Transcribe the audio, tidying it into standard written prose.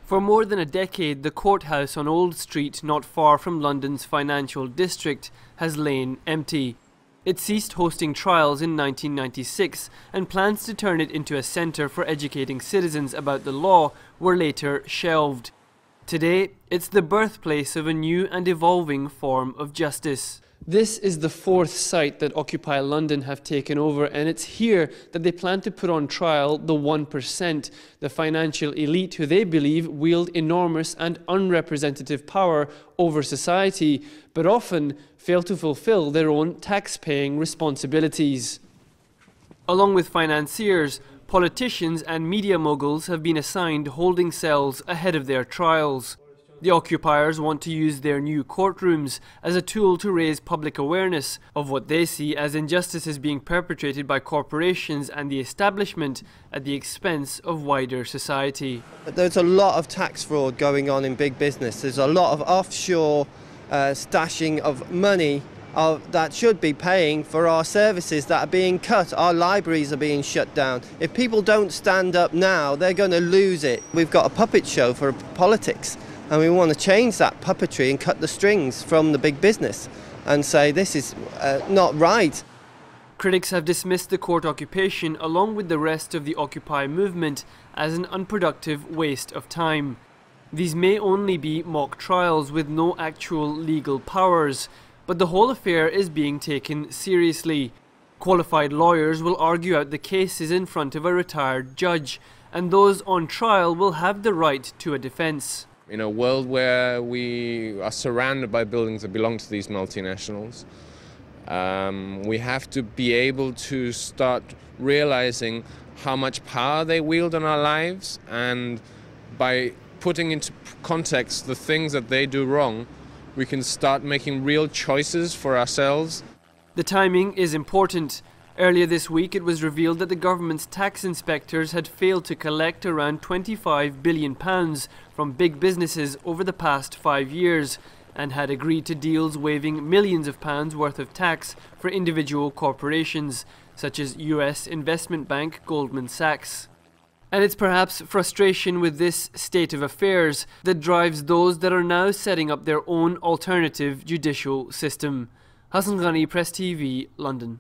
For more than a decade, the courthouse on Old Street, not far from London's financial district, has lain empty. It ceased hosting trials in 1996, and plans to turn it into a centre for educating citizens about the law were later shelved. Today, it's the birthplace of a new and evolving form of justice. This is the fourth site that Occupy London have taken over, and it's here that they plan to put on trial the 1%, the financial elite who they believe wield enormous and unrepresentative power over society, but often fail to fulfill their own tax-paying responsibilities. Along with financiers, politicians and media moguls have been assigned holding cells ahead of their trials. The occupiers want to use their new courtrooms as a tool to raise public awareness of what they see as injustices being perpetrated by corporations and the establishment at the expense of wider society. There's a lot of tax fraud going on in big business. There's a lot of offshore stashing of money that should be paying for our services that are being cut. Our libraries are being shut down. If people don't stand up now, they're going to lose it. We've got a puppet show for politics. And we want to change that puppetry and cut the strings from the big business and say this is not right. Critics have dismissed the court occupation along with the rest of the Occupy movement as an unproductive waste of time. These may only be mock trials with no actual legal powers, but the whole affair is being taken seriously. Qualified lawyers will argue out the cases in front of a retired judge, and those on trial will have the right to a defence. In a world where we are surrounded by buildings that belong to these multinationals, we have to be able to start realizing how much power they wield on our lives, and by putting into context the things that they do wrong, we can start making real choices for ourselves. The timing is important. Earlier this week, it was revealed that the government's tax inspectors had failed to collect around £25 billion from big businesses over the past 5 years, and had agreed to deals waiving millions of pounds worth of tax for individual corporations, such as US investment bank Goldman Sachs. And it's perhaps frustration with this state of affairs that drives those that are now setting up their own alternative judicial system. Hassan Ghani, Press TV, London.